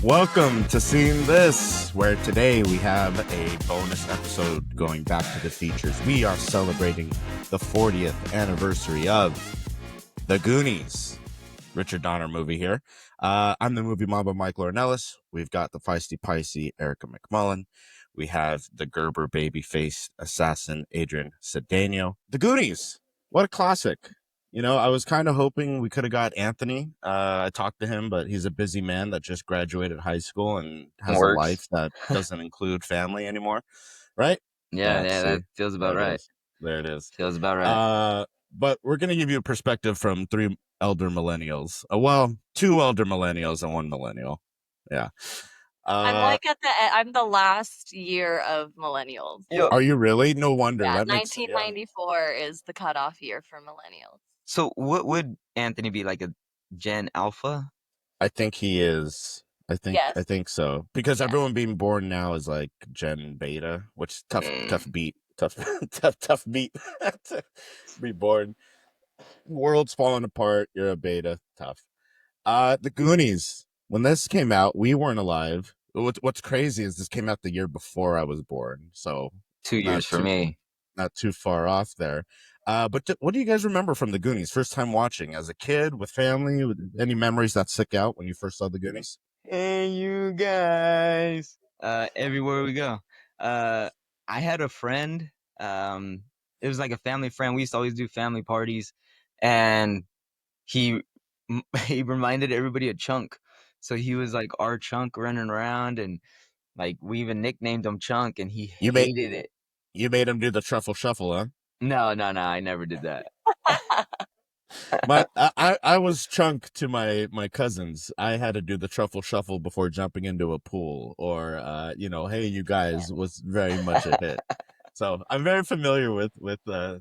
Welcome to Seeing This, where today we have a bonus episode going back to the features. We are celebrating the 40th anniversary of The Goonies, Richard Donner movie here. I'm the movie mom of Mike Laurinellis. We've got the feisty picey Erica McMullen. We have the Gerber baby-faced assassin Adrian Cedeno. The Goonies, what a classic. You know, I was kind of hoping we could have got Anthony. I talked to him, but he's a busy man that just graduated high school and has a life that doesn't include family anymore, right? Yeah, that feels about right. There it is. Feels about right. But we're going to give you a perspective from three elder millennials. Well, two elder millennials and one millennial. Yeah. I'm the last year of millennials. Are you really? No wonder. Yeah, that 1994 is the cutoff year for millennials. So what would Anthony be, like a Gen Alpha? I think he is. I think so. Because everyone being born now is like Gen Beta, which tough beat. Tough beat to be born. World's falling apart. You're a beta. Tough. The Goonies. When this came out, we weren't alive. What's crazy is this came out the year before I was born. So 2 years for me. Not too far off there. But what do you guys remember from the Goonies? First time watching as a kid, with family, with any memories that stick out when you first saw the Goonies? Hey, you guys. Everywhere we go. I had a friend. It was like a family friend. We used to always do family parties, and he reminded everybody of Chunk. So he was like our Chunk running around, and like we even nicknamed him Chunk, and he hated it. You made him do the truffle shuffle, huh? No, I never did that. But I was Chunk to my cousins. I had to do the truffle shuffle before jumping into a pool, or hey, you guys was very much a hit. So I'm very familiar with the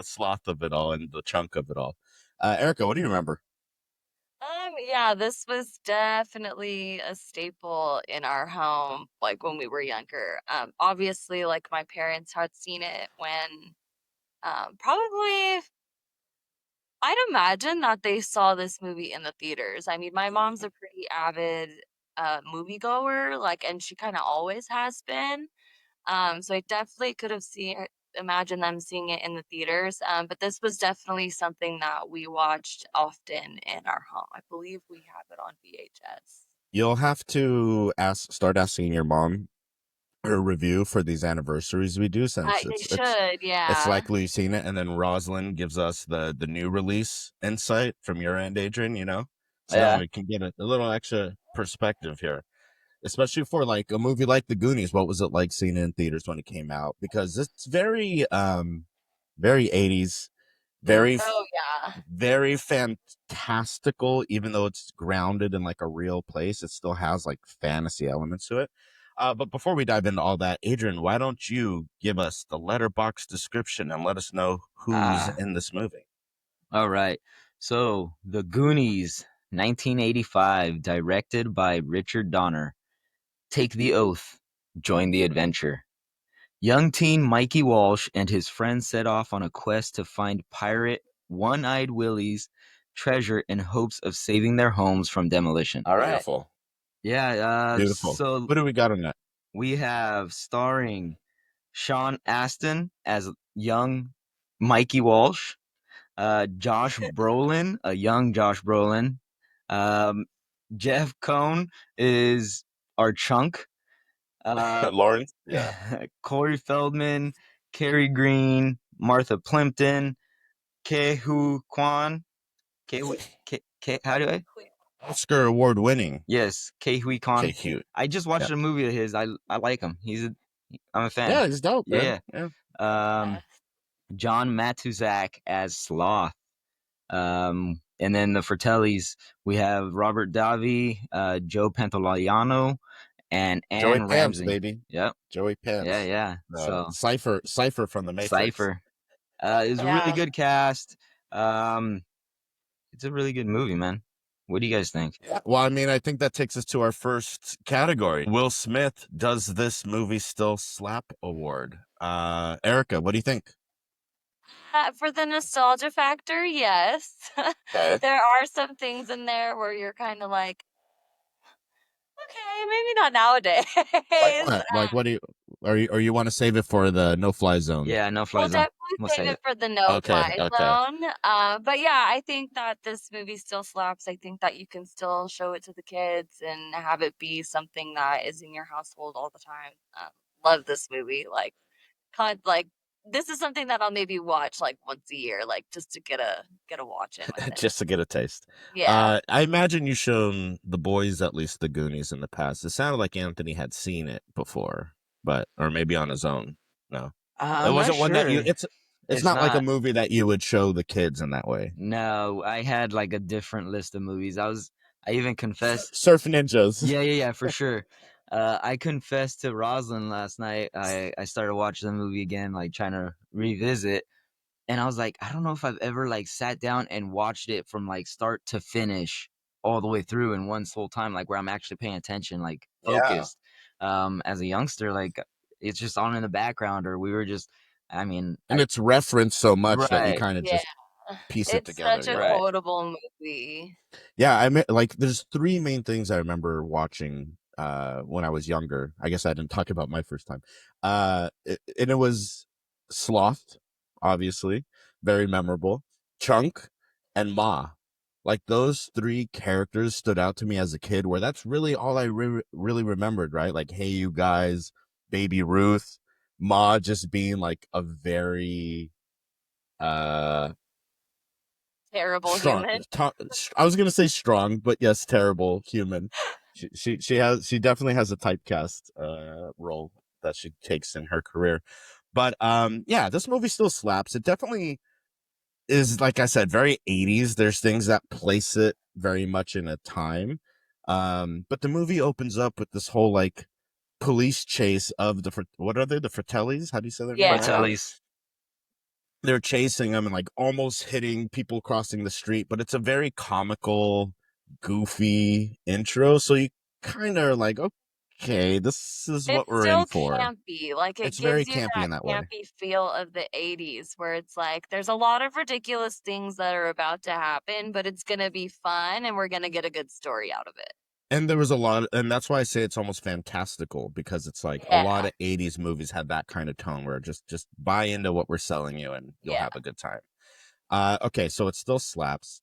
sloth of it all and the chunk of it all. Erica, what do you remember? Yeah, this was definitely a staple in our home, like when we were younger. Obviously, like my parents had seen it when, probably, I'd imagine that they saw this movie in the theaters. I mean, my mom's a pretty avid moviegoer, and she kind of always has been. So I definitely could have imagine them seeing it in the theaters. But this was definitely something that we watched often in our home. I believe we have it on VHS. You'll have to start asking your mom her review for these anniversaries we do, since it's likely you've seen it, and then Rosalind gives us the new release insight from your end, Adrian, so that we can get a little extra perspective here, especially for like a movie like The Goonies. What was it like seeing it in theaters when it came out? Because it's very 80s, very fantastical. Even though it's grounded in like a real place, it still has like fantasy elements to it. But before we dive into all that, Adrian, why don't you give us the letterbox description and let us know who's in this movie? All right. So, The Goonies, 1985, directed by Richard Donner. Take the oath. Join the adventure. Young teen Mikey Walsh and his friends set off on a quest to find pirate One-Eyed Willie's treasure in hopes of saving their homes from demolition. All right. Beautiful. Yeah. Beautiful. So what do we got on that? We have starring Sean Astin as young Mikey Walsh, Josh Brolin, a young Josh Brolin. Jeff Cohn is our Chunk. Lawrence, Corey Feldman, Carrie Green, Martha Plimpton, Kehu Kwan. How do I? Oscar award winning. Yes, Kehui Kwan. I just watched a movie of his. I like him. I'm a fan. Yeah, he's dope. Yeah. John Matuzak as Sloth. And then the Fratellis, we have Robert Davi, Joe Pantoliano, and Anne Joey Ramsey. Pants, baby. Yep. Joey Pants. Yeah. So Cypher from the Matrix. Cypher. It's a really good cast. It's a really good movie, man. What do you guys think? Yeah. Well, I mean, I think that takes us to our first category. Will Smith, does this movie still slap award? Erica, what do you think? For the nostalgia factor, yes. Okay. There are some things in there where you're kind of like, Okay, maybe not nowadays. Like what? Like what do you? Or you want to save it for the no-fly zone? Yeah, no fly We'll zone. definitely We'll save save it it. for the Okay, no-fly okay. zone. But yeah, I think that this movie still slaps. I think that you can still show it to the kids and have it be something that is in your household all the time. Love this movie. Like this is something that I'll maybe watch like once a year, like just to get a watch in with it. Just to get a taste. Yeah. I imagine you've shown the boys at least the Goonies in the past. It sounded like Anthony had seen it before, but or maybe on his own. No, it I'm not wasn't one that you. sure. It's It's not like a not. movie that you would show the kids in that way. No, I had like a different list of movies. I even confessed. Surf Ninjas. Yeah, for sure. I confessed to Rosalind last night. I started watching the movie again, like trying to revisit, and I was like, I don't know if I've ever like sat down and watched it from like start to finish all the way through in one whole time, like where I'm actually paying attention, like Yeah, focused. As a youngster, like it's just on in the background, or we were just. I mean, and it's referenced so much that you right, kind of Yeah. just piece it It's together. such a Yeah. right. quotable movie. Yeah, I mean, like, there's three main things I remember watching when I was younger. I guess I didn't talk about my first time. And it was Sloth, obviously, very memorable. Chunk and Ma. Like those three characters stood out to me as a kid. Where that's really all I really remembered, right? Like, hey, you guys, Baby Ruth, Ma just being like a very uh Terrible strong. human. I was gonna say strong, but yes, terrible human. She definitely has a typecast role that she takes in her career. But yeah, this movie still slaps. It definitely is, like I said, very 80s. There's things that place it very much in a time. But the movie opens up with this whole like police chase of what are they? The Fratellis? How do you say their name? Yeah. Fratellis. They're chasing them and like almost hitting people crossing the street, but it's a very comical, goofy intro. So you kind of are like, okay, this is what It's we're in still for. campy. Like it It's very gives you campy that in that way. campy feel of the 80s where it's like there's a lot of ridiculous things that are about to happen, but it's going to be fun and we're going to get a good story out of it. And there was a lot, and that's why I say it's almost fantastical, because it's like a lot Yeah. of 80s movies have that kind of tone where just buy into what we're selling you and you'll Yeah. have a good time. Okay, so it still slaps.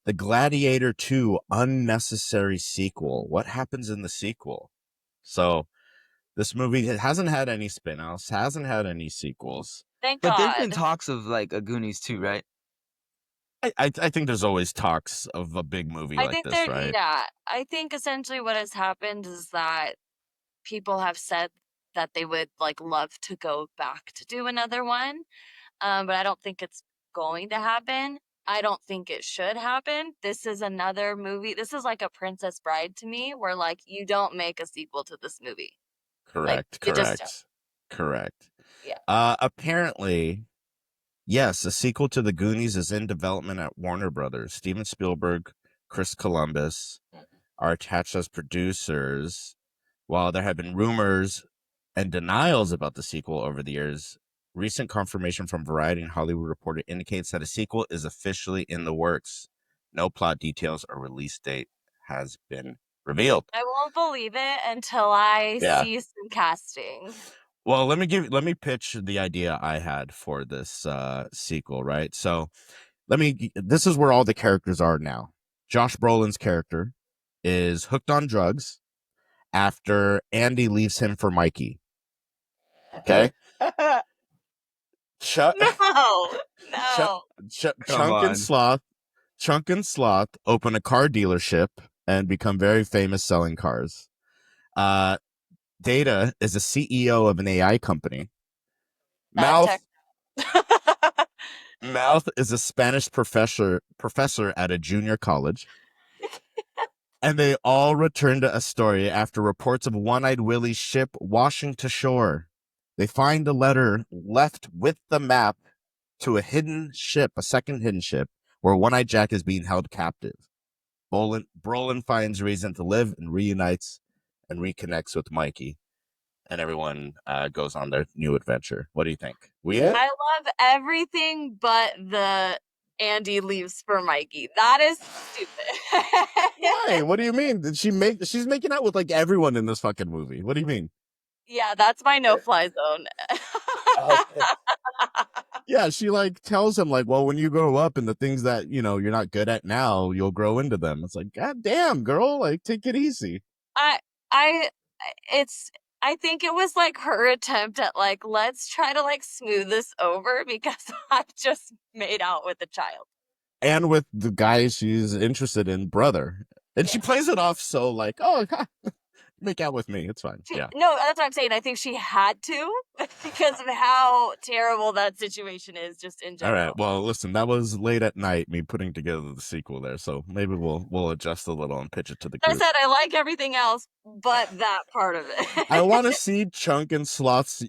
The Gladiator 2 unnecessary sequel. What happens in the sequel? So this movie hasn't had any spin-offs, hasn't had any sequels. Thank But there's been God. talks of like a Goonies too, right? I think there's always talks of a big movie I like think this, right? yeah, I think essentially what has happened is that people have said that they would like love to go back to do another one. But I don't think it's going to happen. I don't think it should happen. This is another movie. This is like a Princess Bride to me, where like you don't make a sequel to this movie. Like Correct, you just don't. correct. Yeah. Apparently, yes, a sequel to The Goonies is in development at Warner Brothers. Steven Spielberg, Chris Columbus are attached as producers. While there have been rumors and denials about the sequel over the years, recent confirmation from Variety and Hollywood Reporter indicates that a sequel is officially in the works. No plot details or release date has been revealed. I won't believe it until I Yeah. see some casting. Well, let me pitch the idea I had for this sequel, right? So, this is where all the characters are now. Josh Brolin's character is hooked on drugs after Andy leaves him for Mikey. Okay? Chuck, No, Chuck, no. Come on. Chunk and Sloth open a car dealership and become very famous selling cars. Uh, Data is a CEO of an AI company. That Mouth tech. Mouth is a Spanish professor at a junior college. And they all return to Astoria after reports of One-Eyed Willie's ship washing to shore. They find a letter left with the map to a second hidden ship, where One-Eyed Jack is being held captive. Brolin finds reason to live and reunites and reconnects with Mikey. And everyone goes on their new adventure. What do you think? We it? I love everything but the Andy leaves for Mikey. That is stupid. Why? What do you mean? She's making out with like everyone in this fucking movie. What do you mean? Yeah, that's my no-fly zone. Okay. Yeah, she like tells him like, well, when you grow up and the things that, you're not good at now, you'll grow into them. It's like, God damn, girl, like take it easy. I I it's I think it was like her attempt at like, let's try to like smooth this over because I just made out with a child. And with the guy she's interested in, brother. And she Yeah. plays it off so like, oh, make out with me. It's fine. Yeah. No, that's what I'm saying. I think she had to because of how terrible that situation is just in All general. right. Well, listen, that was late at night, me putting together the sequel there. So maybe we'll adjust a little and pitch it to the I group. said I like everything else, but that part of it. I want to see Chunk and Sloth's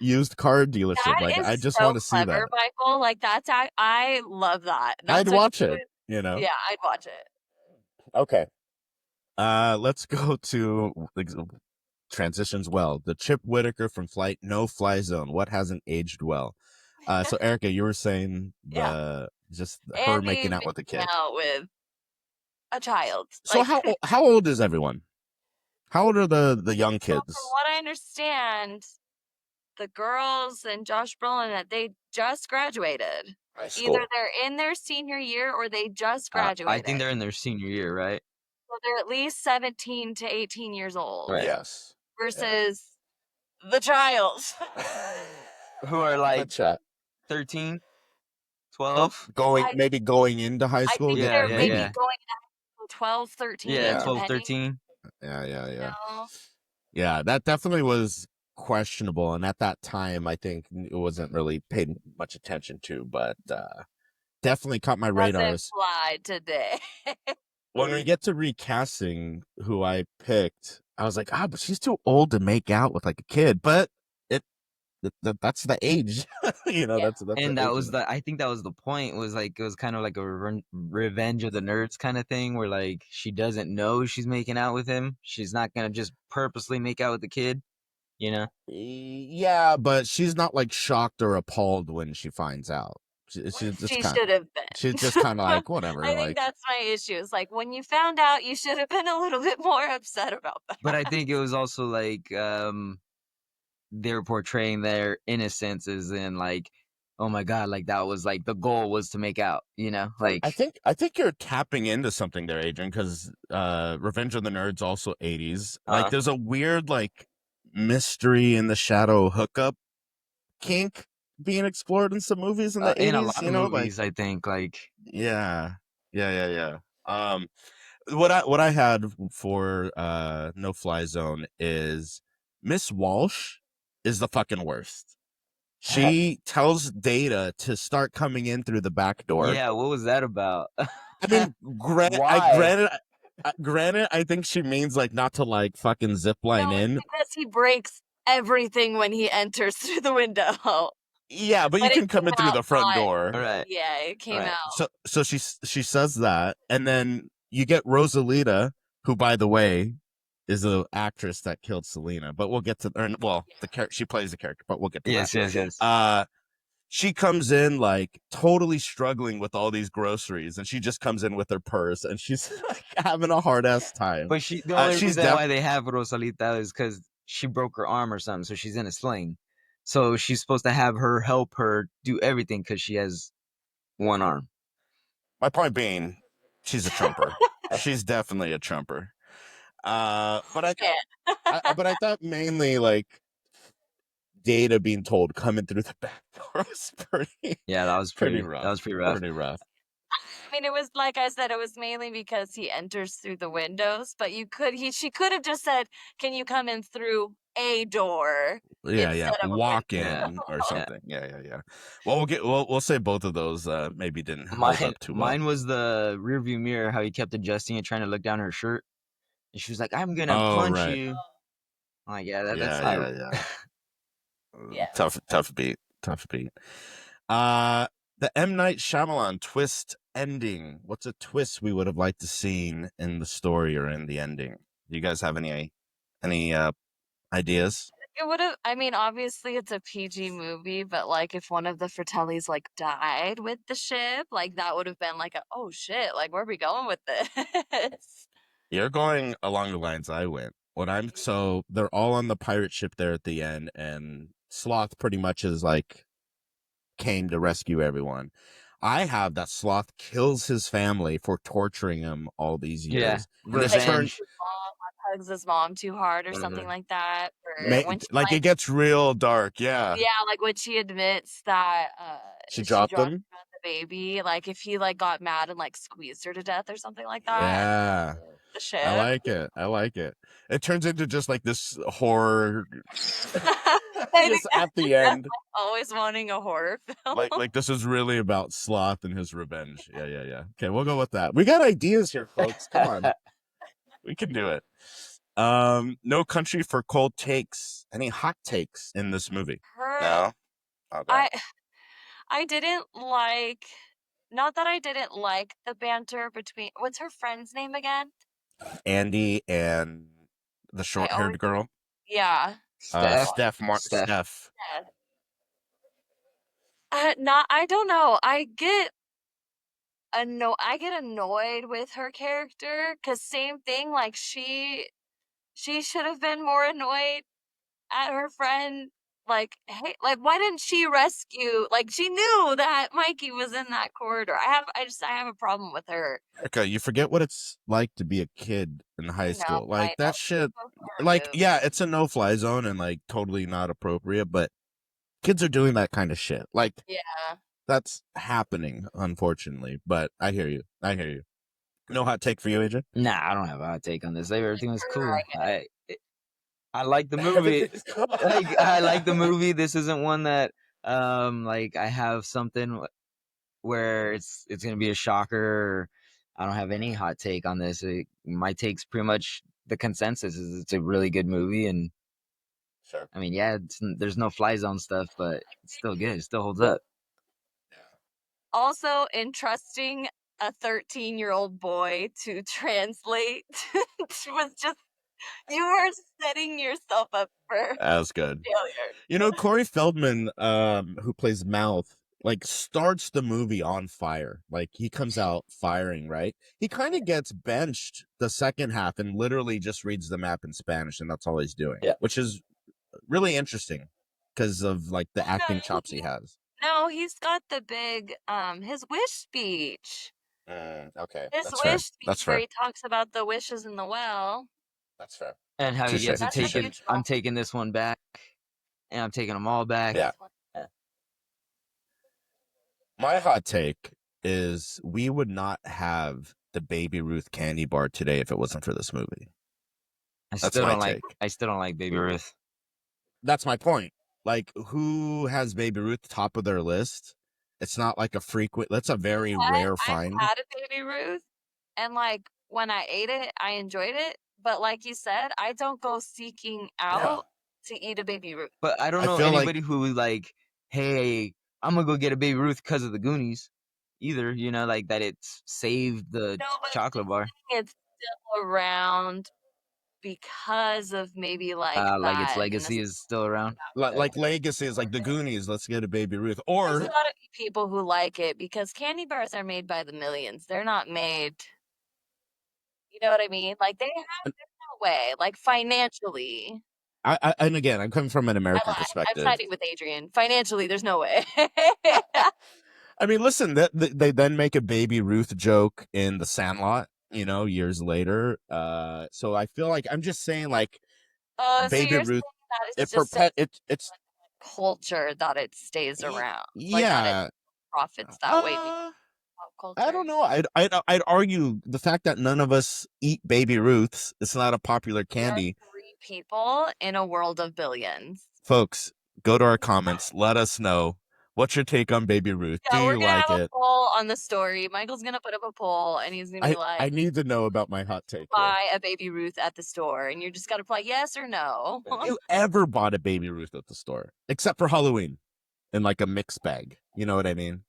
used car dealership. That Like, is I just so want to see clever, that. Michael. Like I love that. I'd That's watch a it, good, yeah, I'd watch it. Okay. Let's go to transitions well. The Chip Whitaker from Flight No Fly Zone. What hasn't aged well? So Erica, you were saying Yeah. just her Andy making out with a making kid. out with a child. So Like, how old is everyone? How old are the young so from kids? what I understand, the girls and Josh Brolin that they just graduated. High Either school. they're in their senior year or they just I graduated. think they're in their senior year, right? So they're at least 17 to 18 years old. Right. Yes. Versus the child. Who are like Good chat. 13, 12? Maybe going into high I school. think Yeah, they're yeah, maybe yeah. going to 12, 13, Yeah, 12, depending. 13. Yeah. You know? Yeah, that definitely was questionable, and at that time, I think it wasn't really paid much attention to, but definitely caught my radar. Doesn't fly today. When we get to recasting who I picked, I was like, but she's too old to make out with like a kid, but that's the age, that's And the that age was I think that was the point, was like, it was kind of like a revenge of the nerds kind of thing, where like she doesn't know she's making out with him. She's not going to just purposely make out with the kid, Yeah, but she's not like shocked or appalled when she finds out. She should have been. She's just kind of like, whatever. I think that's my issue. It's like, when you found out, you should have been a little bit more upset about that. But I think it was also like they're portraying their innocence as in like, oh my god, like that was like the goal was to make out, like I think you're tapping into something there, Adrian, because Revenge of the Nerds also 80s. Like there's a weird like mystery in the shadow hookup kink being explored in some movies in the 80s. in a lot of movies, I think, like yeah. What I had for No Fly Zone is Miss Walsh is the fucking worst. She tells Data to start coming in through the back door. Yeah, what was that about? I mean, granted, I think she means like not to like fucking zip line in. Because he breaks everything when he enters through the window. Yeah, but you can come in through the front door. Right. Yeah, it came out. So she says that, and then you get Rosalita, who, by the way, is the actress that killed Selena. But we'll get to she plays the character, but we'll get to that. Yes. She comes in like totally struggling with all these groceries, and she just comes in with her purse, and she's like having a hard ass time. But the only reason why they have Rosalita is because she broke her arm or something, so she's in a sling. So she's supposed to have her help her do everything because she has one arm. My point being, she's a trumper. She's definitely a trumper. But I thought mainly like Data being told coming through the back door was pretty. Yeah, that was pretty rough. That was pretty rough. Pretty rough. I mean, it was like I said, it was mainly because he enters through the windows. But she could have just said, "Can you come in through a door?" Yeah, walk in or something. Yeah. Well, we'll say both of those maybe didn't hold up too well. Mine was the rearview mirror, how he kept adjusting it, trying to look down her shirt, and she was like, "I'm gonna punch you." I'm like, yeah, that's yeah. Tough beat. The M. Night Shyamalan twist ending. What's a twist we would have liked to seen in the story or in the ending? Do you guys have any ideas? It would have, I mean, obviously it's a PG movie, but like if one of the Fratellis like died with the ship, like that would have been like a, oh shit, like where are we going with this? You're going along the lines I went. So they're all on the pirate ship there at the end, and Sloth pretty much is like came to rescue everyone. I have that Sloth kills his family for torturing him all these Yeah, years, and this Like turn revenge. his mom hugs his mom too hard or something Mhm. like that. Or when she like it like, gets real dark. Yeah, yeah, like when she admits that she she dropped dropped them. the baby, like if he like got mad and like squeezed her to death or something like that, and Yeah, the I ship. like it. I like it. It turns into just like this horror. I think Just at the that's end, always wanting a horror film. like this is really about Sloth and his revenge. Yeah, yeah, yeah. Okay, we'll go with that. We got ideas here, folks. Come on, we can do it. No Country for Cold Takes. Any hot takes in this movie? Her, No. Okay. I I didn't like, not that I didn't like the banter between, what's her friend's name again? Andy and the I always, short-haired girl. yeah. Steph. Steph. Steph. Yeah. Not, I don't know. I get annoyed with her character because same thing, like she should have been more annoyed at her friend. Like, hey, like why didn't she rescue? Like she knew that Mikey was in that corridor. I have a problem with her. Okay, you forget what it's like to be a kid in high school. I Like know. that shit. Her Like, move. yeah, it's a no-fly zone and like totally not appropriate, but kids are doing that kind of shit. Like Yeah. that's happening, unfortunately. But I hear you. I hear you. No hot take for you, AJ? Nah, I don't have a hot take on this. Everything was Her, cool. I I like the movie. Everything's cool. Like I like the movie. This isn't one that like I have something where it's gonna be a shocker. I don't have any hot take on this. My take's pretty much the consensus is it's a really good movie, and Sure. I mean, yeah, there's no fly zone stuff, but it's still good. It still holds up. also entrusting a 13-year-old boy to translate was just, you were setting yourself up for That was good. failure. You know, Corey Feldman, who plays Mouth, like starts the movie on fire. Like he comes out firing, right? He kind of gets benched the second half and literally just reads the map in Spanish, and that's all he's doing. Yeah. Which is really interesting because of like the acting No, chops he has. no, he's got the big his wish speech. Okay, His that's fair. wish speech That's where fair. he talks about the wishes in the well. That's fair. And how he Touche. gets to That's a take it. huge I'm moment. taking this one back, and I'm taking them all back. Yeah. My hot take is we would not have the Baby Ruth candy bar today if it wasn't for this movie. I That's still my don't like. take. I still don't like Baby Ruth. That's my point. Like, who has Baby Ruth top of their list? It's not like a frequent. That's a very rare I've find. had a Baby Ruth, and like when I ate it, I enjoyed it. But like you said, I don't go seeking out to eat a Baby Ruth. But I don't I know feel like- anybody who like, hey, I'm gonna go get a Baby Ruth because of the Goonies. Either you know, like that it's saved the No, but chocolate bar. it's still around because of maybe like Like its that. legacy is still around. Like legacy is like the Goonies. Let's get a Baby Ruth. There's Or a lot of people who like it because candy bars are made by the millions. They're not made. You know what I mean? Like there's no way. Like financially, and again, I'm coming from an I American lied. I'm perspective. siding with Adrian. Financially, there's no way. I mean, listen, they then make a Baby Ruth joke in The Sandlot, you know, years later. So I feel like I'm just saying, like, So Baby you're Ruth, saying that it it's just a it's culture that it stays around, like that yeah. it profits that way because of pop I culture. don't know. I'd argue the fact that none of us eat Baby Ruths. It's not a popular We are candy. 3 people in a world of billions. Folks, go to our comments. Let us know what's your take on Baby Ruth. Yeah, Do we're you gonna like have a it? poll on the story. Michael's gonna put up a poll, and he's gonna be I like, need to know about my hot take. Here. "Buy a Baby Ruth at the store," and you just gotta reply yes or no. Have you ever bought a Baby Ruth at the store, except for Halloween, in like a mixed bag? You know what I mean?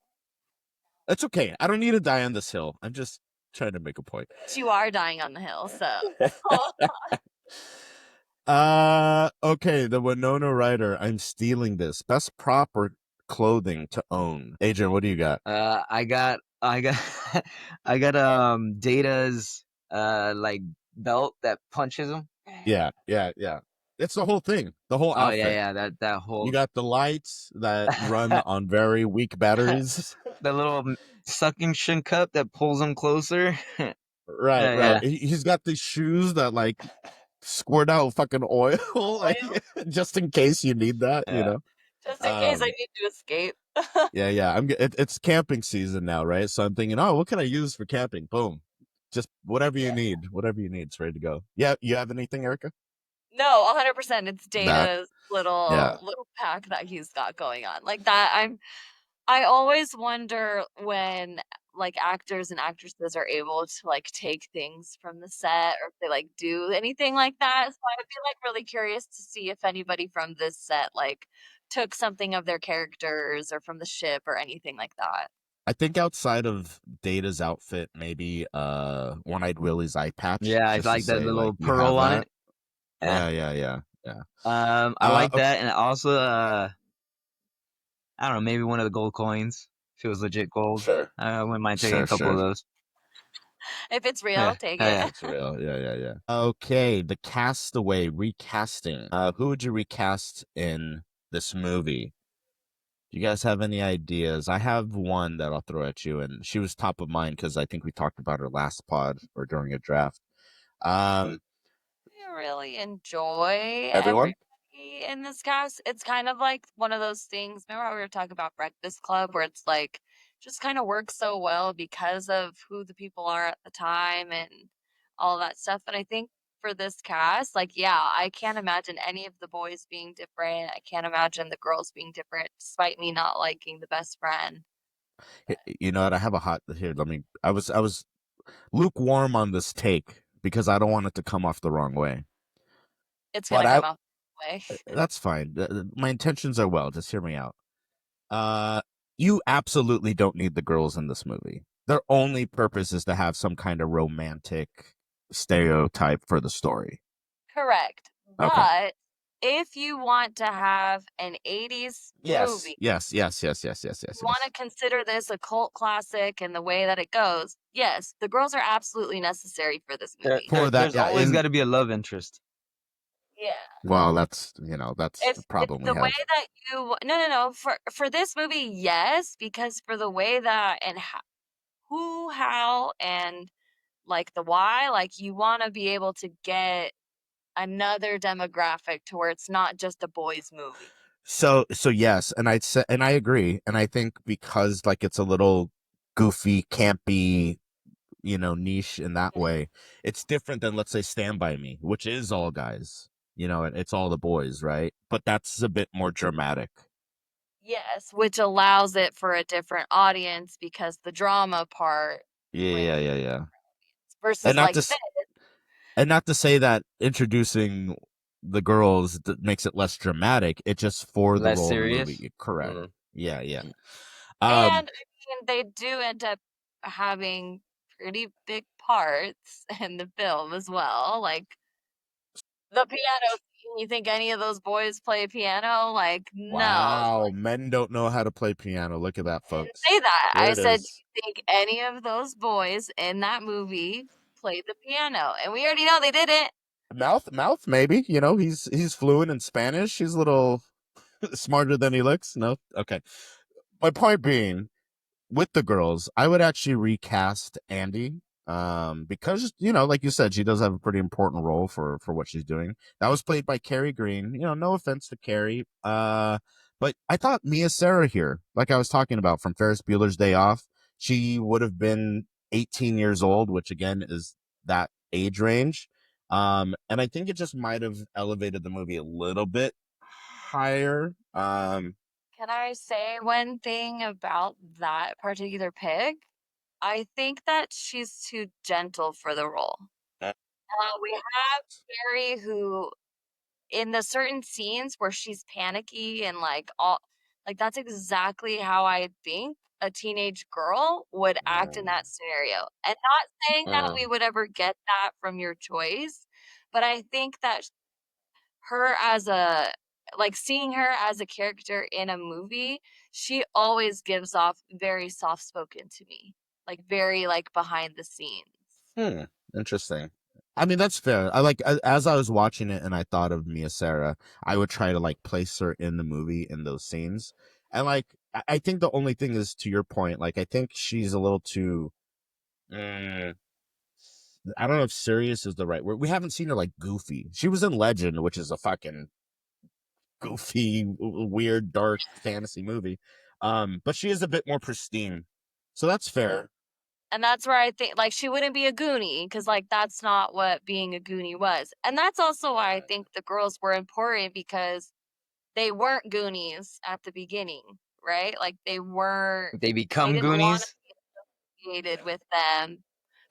That's okay. I don't need to die on this hill. I'm just trying to make a point. But you are dying on the hill, so Okay, the Winona Ryder. I'm stealing this. Best prop or clothing to own. Adrian, what do you got? I got I got Data's like belt that punches him. Yeah, yeah, yeah. It's the whole thing, the whole Oh yeah, outfit. yeah, that You whole got the lights that run on very weak batteries. the little suction cup that pulls him closer. Right, right. Yeah. He's got these shoes that like squirt out fucking oil, like Oil, just in case you need that, you Yeah. know. just in case I Um, need to escape. yeah, yeah. It's camping season now, right? So I'm thinking, oh, what can I use for camping? Boom, just whatever you Yeah. need, whatever you need, it's ready to go. Yeah, you have anything, Erica? No, 100%. It's That, Data's yeah. little pack that he's got going on. Like that, I always wonder when like actors and actresses are able to like take things from the set or if they like do anything like that. So I'd be like really curious to see if anybody from this set like took something of their characters or from the ship or anything like that. I think outside of Data's outfit, maybe One-Eyed Willie's eye patch, Yeah, it's just to like the say like little you have pearl on that. it. Yeah. Yeah, yeah, yeah, yeah. I like Okay. that, and also I don't know, maybe one of the gold coins. If it was legit gold, Sure, I wouldn't mind taking a sure, couple of sure. those. If it's real, Yeah, take it. yeah. It's real. Yeah, yeah, yeah. Okay, the castaway recasting. Who would you recast in this movie? Do you guys have any ideas? I have one that I'll throw at you, and she was top of mind because I think we talked about her last pod or during a draft. Um, I really enjoy everyone? everybody in this cast. It's kind of like one of those things. Remember how we were talking about Breakfast Club, where it's like just kind of works so well because of who the people are at the time and all that stuff. And I think for this cast, like, yeah, I can't imagine any of the boys being different. I can't imagine the girls being different, despite me not liking the best friend. You know what? I have a hot here. Let me. I was lukewarm on this take because I don't want it to come off the wrong way. It's But gonna I come out that way. that's fine. My intentions are well. Just hear me out. Uh, you absolutely don't need the girls in this movie. Their only purpose is to have some kind of romantic stereotype for the story. Correct. Okay. But if you want to have an 80s Yes. movie, Yes. Yes. Yes. Yes. Yes. Yes. you want to Yes. consider this a cult classic and the way that it goes, yes, the girls are absolutely necessary for this movie. For that, There's yeah. always got In to be a love interest. Yeah. well, that's that's the If it's problem we the way have. that you no, for this movie, yes, because for the way that and who, how, and like the why, like you want to be able to get another demographic to where it's not just a boys movie. So yes, and I'd say, and I agree, and I think because like it's a little goofy, campy, niche in that way. It's different than let's say Stand By Me, which is all guys. It's all the boys, right? But that's a bit more dramatic. Yes, which allows it for a different audience because the drama part Yeah, yeah, brings yeah, yeah. And versus not like to this, and not to say that introducing the girls makes it less dramatic. It just for the Less role in the serious. movie. Correct. Mm. Yeah, yeah. and Um, I mean they do end up having pretty big parts in the film as well. Like the piano scene, you think any of those boys play piano? Like no. wow, men don't know how to play piano. Look at that, I didn't folks. say that. There I it said, do is. you think any of those boys in that movie played the piano? And we already know they didn't. Mouth, maybe. He's fluent in Spanish. He's a little smarter than he looks. No, okay. My point being, with the girls, I would actually recast Andy. Because like you said, she does have a pretty important role for what she's doing. That was played by Carrie Green. No offense to Carrie. But I thought Mia Sarah here, like I was talking about from Ferris Bueller's Day Off, she would have been 18 years old, which again is that age range. And I think it just might have elevated the movie a little bit higher. Can I say one thing about that particular pick? I think that she's too gentle for the role. We have Carrie who in the certain scenes where she's panicky and like all like that's exactly how I think a teenage girl would act in that scenario. And not saying that we would ever get that from your choice, but I think that her as a like seeing her as a character in a movie, she always gives off very soft spoken to me. Like very like behind the scenes. Interesting. I mean, that's fair. I like as I was watching it and I thought of Mia Sarah, I would try to like place her in the movie in those scenes. And like I think the only thing is to your point, like I think she's a little too I don't know if serious is the right word. We haven't seen her like goofy. She was in Legend, which is a fucking goofy, weird, dark fantasy movie. But she is a bit more pristine. So that's fair. And that's where I think like she wouldn't be a Goonie because like that's not what being a Goonie was. And that's also why I think the girls were important because they weren't Goonies at the beginning, right? Like They they become didn't want to Goonies. be associated with them.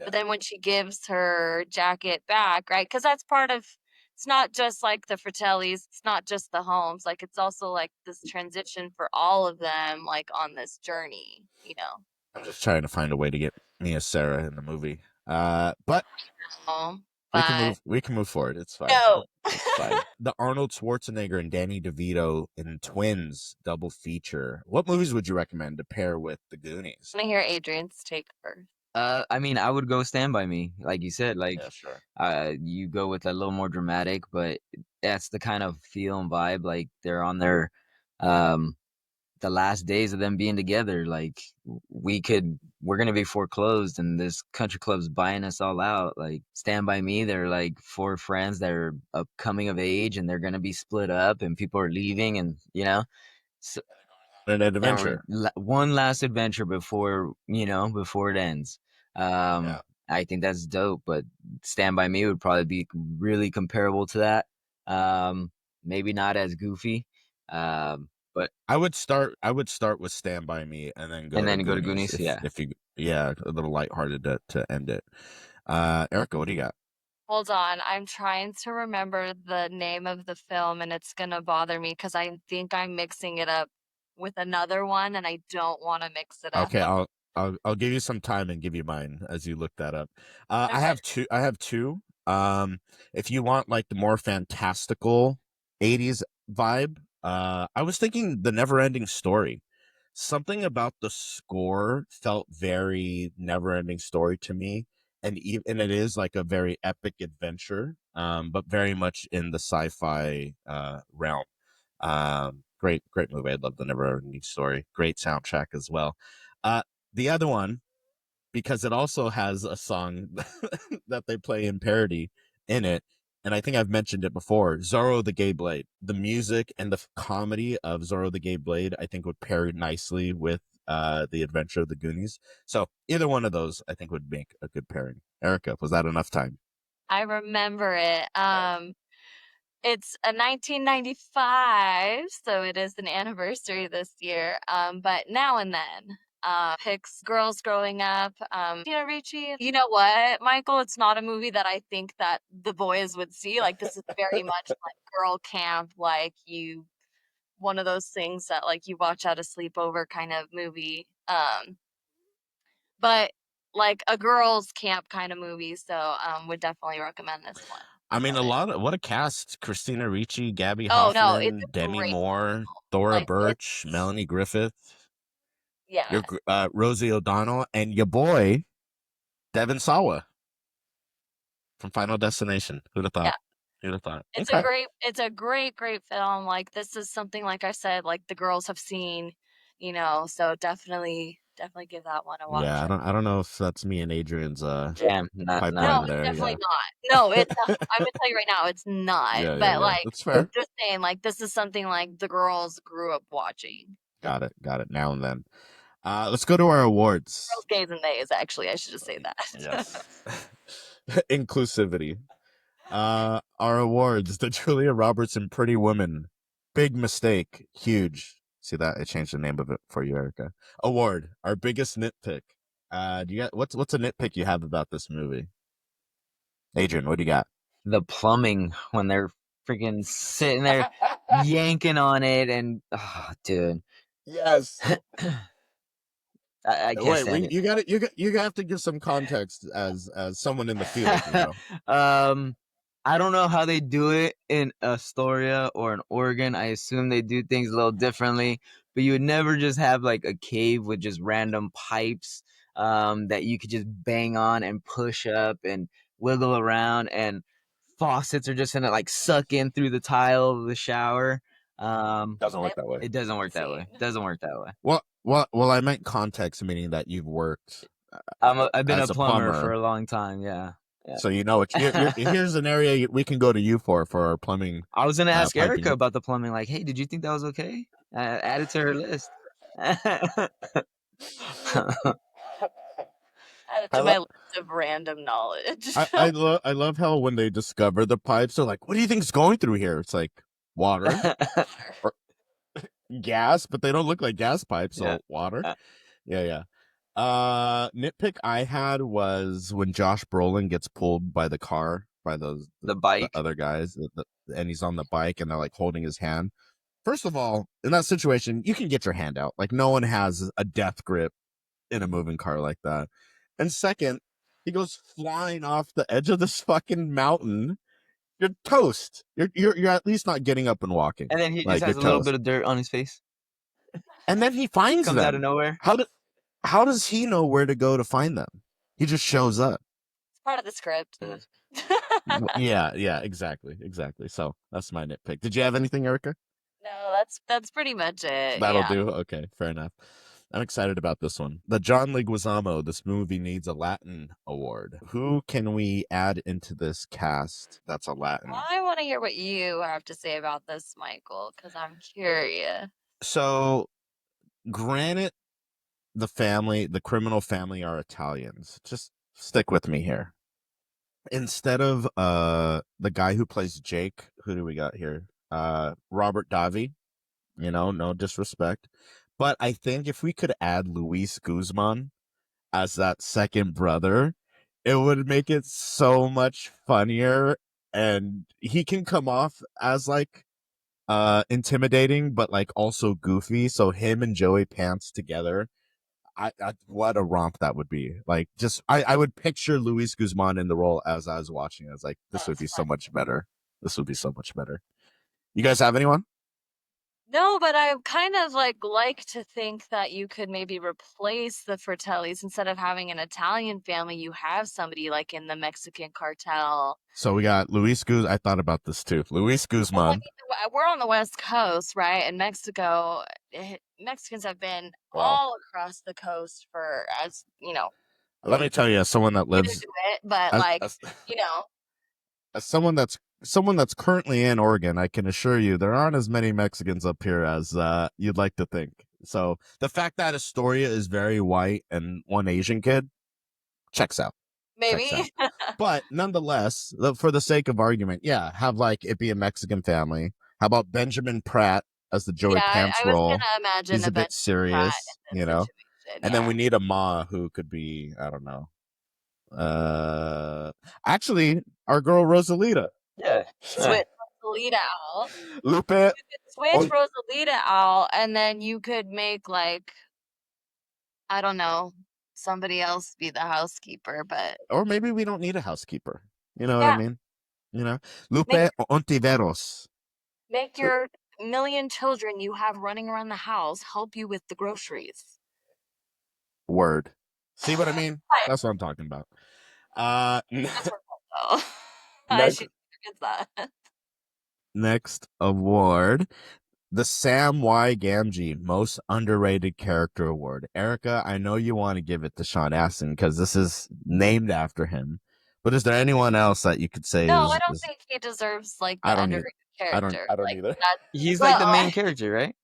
But then when she gives her jacket back, right? Because that's part of it's not just like the Fratellis, it's not just the Holmes, like it's also like this transition for all of them, like on this journey, you know. I'm just trying to find a way to get Mia Sarah in the movie. But Um, we can but move. We can move forward. It's fine. no. It's fine. The Arnold Schwarzenegger and Danny DeVito in Twins double feature. What movies would you recommend to pair with the Goonies? I want to hear Adrian's take first. I mean, I would go Stand By Me, like you said. Like, Yeah, sure. you go with a little more dramatic, but that's the kind of feel and vibe. Like they're on their, um, the last days of them being together. Like we're gonna be foreclosed, and this country club's buying us all out. Like Stand By Me, they're like four friends that are coming of age, and they're gonna be split up, and people are leaving, and so An adventure. one last adventure before it ends. Yeah. I think that's dope, but Stand By Me would probably be really comparable to that. Maybe not as goofy, but I would start with Stand By Me and then go and to then go to Goonies Goonies. Yeah. if you a little lighthearted to end it. Erica, what do you got? Hold on, I'm trying to remember the name of the film and it's gonna bother me because I think I'm mixing it up with another one and I don't want to mix it up. Okay, I'll give you some time and give you mine as you look that up. I Okay. have two. I have two. If you want like the more fantastical '80s vibe, I was thinking the Never Ending Story. Something about the score felt very Never Ending Story to me, and it is like a very epic adventure, but very much in the sci-fi realm. Great movie. I love the Never Ending Story. Great soundtrack as well. Uh, the other one, because it also has a song that they play in parody in it, and I think I've mentioned it before. Zorro the Gay Blade. The music and the comedy of Zorro the Gay Blade, I think, would pair nicely with the adventure of the Goonies. So either one of those, I think, would make a good pairing. Erica, was that enough time? I remember it. It's a 1995, so it is an anniversary this year. But Now and Then picks girls growing up. Tina Ricci. You know what, Michael? It's not a movie that I think that the boys would see. Like this is very much like girl camp, like you one of those things that like you watch at a sleepover kind of movie. But like a girls camp kind of movie. So would definitely recommend this one. I mean, Love it. what a cast: Christina Ricci, Gabby Oh no, it's Hoffman, a Demi great Moore, Thora like Birch, it's Melanie Griffith, yeah. Rosie O'Donnell, and your boy Devin Sawa from Final Destination. Who'd have thought? Yeah. Who'd have thought? It's Okay. a great film. Like this is something like I said, like the girls have seen, so definitely give that one a watch. Yeah, I don't know if that's me and Adrian's Damn, not No, pipeline it's there. definitely Yeah. not. No, it's not. I'm gonna tell you right now, it's not. But Yeah. like That's fair. just saying, like this is something like the girls grew up watching. Got it. Got it. Now and then. Let's go to our awards. Girls, gays, and theys. Actually, I should just say that. Yes. Inclusivity. Our awards: the Julia Roberts and Pretty Woman. Big mistake. Huge. See that? I changed the name of it for you, Erica. Award: our biggest nitpick. Do you got what's a nitpick you have about this movie? Adrian, what do you got? the plumbing when they're freaking sitting there yanking on it, and oh, dude, Yes. I can't Wait, stand it. you have to give some context as someone in the field, you know. I don't know how they do it in Astoria or in Oregon. I assume they do things a little differently, but you would never just have like a cave with just random pipes that you could just bang on and push up and wiggle around, and faucets are just gonna like suck in through the tile of the shower. Doesn't work I've that way. It doesn't work that way. seen. Doesn't work that way. Well, I meant context, meaning that you've worked I've been a as a plumber for plumber, a long time. Yeah. so you know it. Here's an area we can go to you for our plumbing I was gonna ask piping. Erica about the plumbing. Like, hey, did you think that was okay? Add it to her list. Add it I to love my list of random knowledge. I love how when they discover the pipes, they're like, "What do you think's going through here?" It's like water, or gas, but they don't look like gas pipes, so Yeah. water. Yeah. Nitpick I had was when Josh Brolin gets pulled by the car by the bike. other guys, and he's on the bike, and they're like holding his hand. First of all, in that situation, you can get your hand out. Like, no one has a death grip in a moving car like that. And second, he goes flying off the edge of this fucking mountain. You're toast. You're at least not getting up and walking. And then he Like, just has you're a little toast. bit of dirt on his face. And then he finds Comes them out of nowhere. How does he know where to go to find them? He just shows up. It's part of the script. Yeah, exactly. So that's my nitpick. Did you have anything, Erica? No, that's pretty much it. That'll Yeah. do. Okay, fair enough. I'm excited about this one. The John Leguizamo, this movie needs a Latin award. Who can we add into this cast that's a Latin? I want to hear what you have to say about this, Michael, because I'm curious. So, granted, the criminal family are Italians. Just stick with me here. Instead of the guy who plays Jake, who do we got here? Robert Davi. No disrespect. But I think if we could add Luis Guzman as that second brother, it would make it so much funnier. And he can come off as like intimidating, but like also goofy. So him and Joey Pants together, I what a romp that would be. Like, just I would picture Luis Guzman in the role as I was watching. I was like, this would be so much better. This would be so much better. You guys have anyone? No, but I kind of like to think that you could maybe replace the Fratellis instead of having an Italian family. You have somebody like in the Mexican cartel. So we got Luis Guz. I thought about this too. Luis Well, I Guzman. mean, we're on the West Coast, right? And Mexico, Mexicans have been Wow. all across the coast for, as you know, Let me tell you, as someone that you to lives, do it, but you know, as someone that's currently in Oregon, I can assure you there aren't as many Mexicans up here as you'd like to think. So the fact that Astoria is very white and one Asian kid checks out. maybe. But nonetheless, for the sake of argument, yeah, have like it be a Mexican family. How about Benjamin Pratt as the Joey Yeah, Pants I was role? gonna imagine He's a bit serious, in this situation. And then we need a Ma who could be, I don't know. Actually, our girl Rosalita. Yeah. Switch Rosalita out. Lupe. You could switch Rosalita out, and then you could make I don't know, somebody else be the housekeeper, but Or maybe we don't need a housekeeper. You know what I mean? Lupe Ontiveros. Make your million children you have running around the house help you with the groceries. Word. See what I mean? That's what I'm talking about. Next award, the Sam Y. Gamgee Most Underrated Character Award. Erica, I know you want to give it to Sean Astin because this is named after him. But is there anyone else that you could say? No, I don't think he deserves the underrated character. I don't either. He's like the main character, right?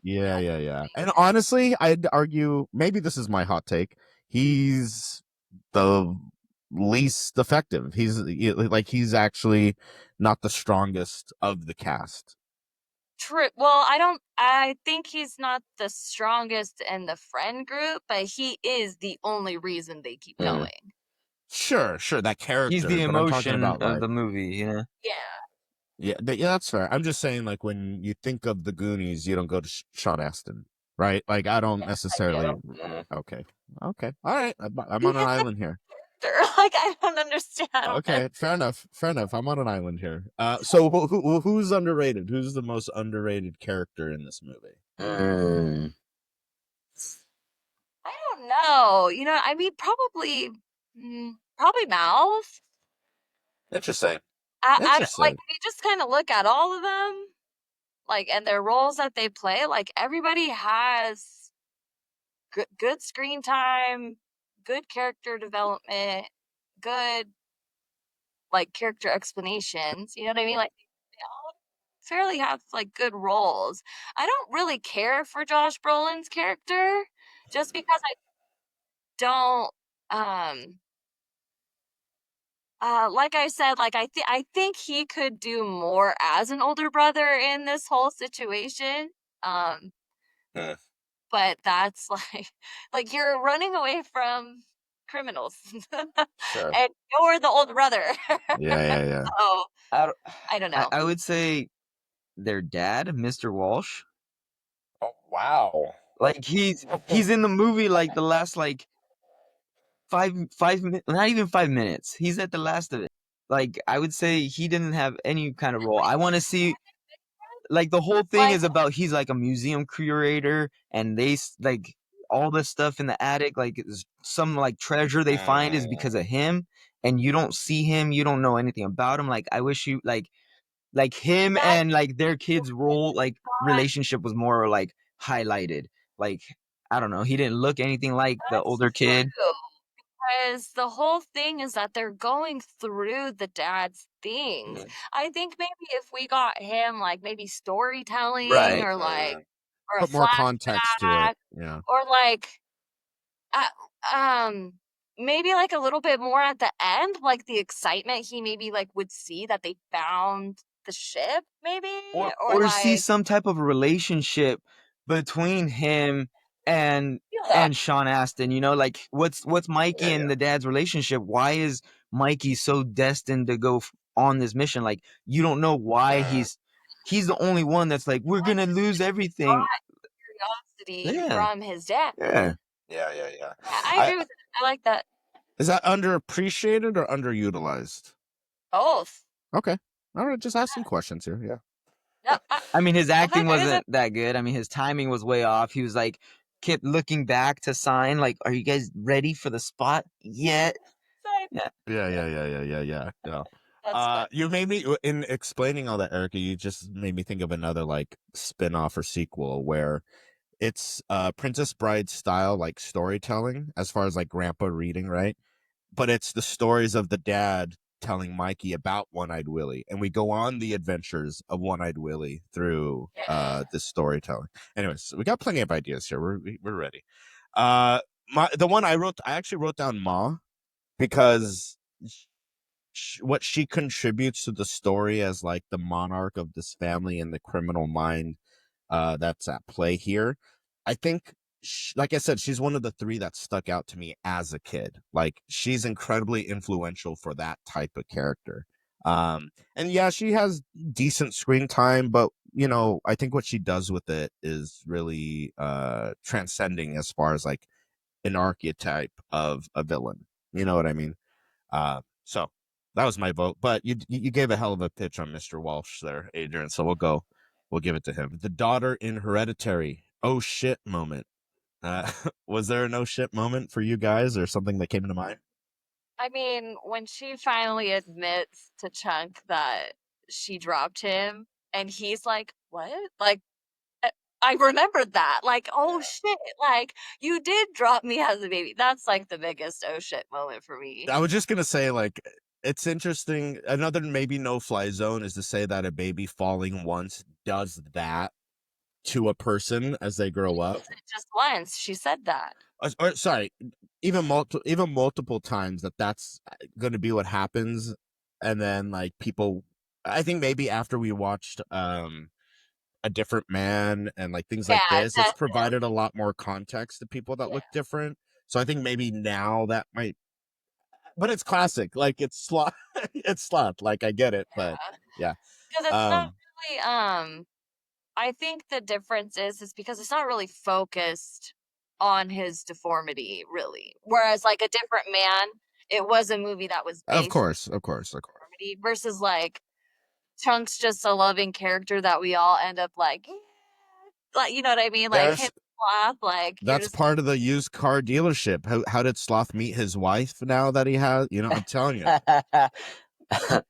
Yeah. And honestly, I'd argue maybe this is my hot take. He's the least effective. He's actually not the strongest of the cast. True. Well, I think he's not the strongest in the friend group, but he is the only reason they keep going. Sure, that character. He's the emotion about, of the movie, you know? Yeah, that's fair. I'm just saying, like, when you think of the Goonies, you don't go to Sean Astin, right? Like, I don't necessarily. Okay. All right. I'm on an island here. Like, I don't understand. Okay, fair enough. Fair enough. I'm on an island here. So who's underrated? Who's the most underrated character in this movie? I don't know. I mean, probably Mouth. Interesting. I don't, like, Interesting. if you just kind of look at all of them, like, and their roles that they play, like, everybody has good screen time, good character development, good, like, character explanations. You know what I mean? Like, they all fairly have, like, good roles. I don't really care for Josh Brolin's character just because I don't, um, like I said, like, I think he could do more as an older brother in this whole situation. Um, Uh, but that's like you're running away from criminals, sure. and you're the older brother. Yeah, yeah, yeah. So I, don't- I don't know. I would say their dad, Mr. Walsh. Oh, wow. Like he's in the movie like the last like not even 5 minutes. He's at the last of it. Like I would say he didn't have any kind of role. I want to see like the whole thing Like, is about he's like a museum curator and like all this stuff in the attic like some like treasure they find is because of him and you don't see him, you don't know anything about him. Like I wish you like him that and like their kids role like not relationship was more like highlighted. Like I don't know, he didn't look anything like the that's older kid. true. Because the whole thing is that they're going through the dad's things. I think maybe if we got him, like, maybe storytelling, Right. or like, or a Put more context to it. flashback, Yeah. or like, uh, maybe like a little bit more at the end, like the excitement he maybe like would see that they found the ship, maybe, or Or see like, some type of relationship between him and feel that. Sean Astin, like what's Yeah, Mikey and yeah. the dad's relationship? Why is Mikey so destined to go on this mission? Like you don't know why he's the only one that's like we're Like, gonna lose everything. curiosity Yeah, from his dad. yeah. Yeah, yeah, yeah. Yeah, I I agree with that. I like that. Is that underappreciated or underutilized? Both. Okay. All right, just asking questions here. Yeah. Yep. I mean, his I acting guess wasn't that good. I mean, his timing was way off. He was like kept looking back to sign. Like, are you guys ready for the spot yet? fine. Yeah. Yeah, yeah, yeah, yeah, yeah, yeah. Yeah. That's fine. You made me in explaining all that, Erica. You just made me think of another like spin-off or sequel where it's Princess Bride style like storytelling as far as like grandpa reading, right? But it's the stories of the dad telling Mikey about One-Eyed Willie, and we go on the adventures of One-Eyed Willie through Yeah. this storytelling. Anyways, we got plenty of ideas here. We're ready. The one I actually wrote down Ma because what she contributes to the story as like the monarch of this family and the criminal mind that's at play here. I think, like I said, she's one of the three that stuck out to me as a kid. Like she's incredibly influential for that type of character. And yeah, she has decent screen time, but I think what she does with it is really transcending as far as like an archetype of a villain. You know what I mean? So that was my vote. But you gave a hell of a pitch on Mr. Walsh there, Adrian. So we'll give it to him. The daughter in Hereditary. Oh shit moment. Was there an oh shit moment for you guys or something that came to mind? I mean, when she finally admits to Chunk that she dropped him, and he's like, "What?" Like, uh, I remembered that. Like, oh shit! Like, you did drop me as a baby. That's like the biggest oh shit moment for me. I was just gonna say, like, it's interesting. Another maybe no fly zone is to say that a baby falling once does that to a person as they grow up. Just once she said that. Or sorry, even multiple times that's going to be what happens, and then like people, I think maybe after we watched A Different Man and like things like Yeah, this, it's definitely. provided a lot more context to people that Yeah, look different. So I think maybe now that might, but it's classic. Like it's slot, it's slot. Like I get it, but yeah. yeah. Because it's not Um, really. I think the difference is because it's not really focused on his deformity, really. Whereas, like, A Different Man, it was a movie that was based Of course. comedy versus like Chunk's just a loving character that we all end up like you know what I mean? Like him Sloth, like you're That's just part of the used car dealership. How did Sloth meet his wife now that he has? I'm telling you. yeah, like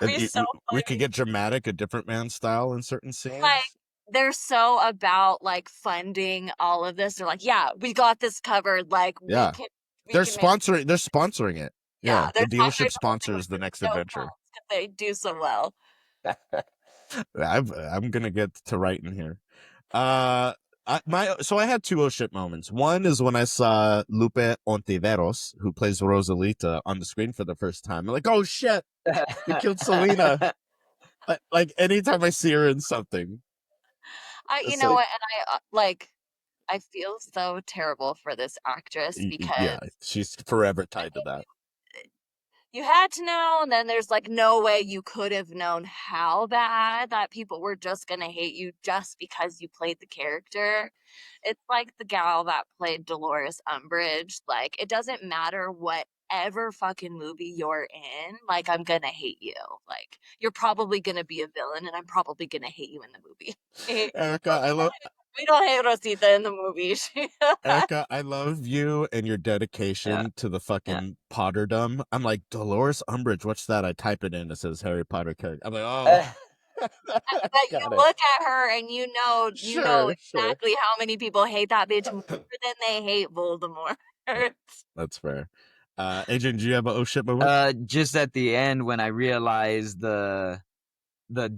that'd be so We could funny. get dramatic, a different man style in certain scenes. Like they're so about like funding all of this. They're like, yeah, we got this covered. Like Yeah. we They're can make sponsoring it. Yeah, they're the dealership sponsoring sponsors the next adventure. They do so well. I'm gonna get to writing here. So I had two oh shit moments. One is when I saw Lupe Ontiveros, who plays Rosalita, on the screen for the first time. I'm like, oh shit, they killed Selena. Like anytime I see her in something, You know what, and I feel so terrible for this actress because yeah, she's forever tied to that. you had to know, and then there's like no way you could have known how bad that people were just gonna hate you just because you played the character. It's like the gal that played Dolores Umbridge. Like, it doesn't matter whatever fucking movie you're in, like, I'm gonna hate you. Like, you're probably gonna be a villain, and I'm probably gonna hate you in the movie. Erica, We don't hate Rosita in the movie. Erica, I love you and your dedication to the fucking Potterdom. I'm like, Dolores Umbridge, what's that? I type it in, it says Harry Potter character. I'm like, oh. But you look at her and you know exactly how many people hate that bitch more than they hate Voldemort. That's fair. Adrian, do you have a oh shit moment? Just at the end when I realized the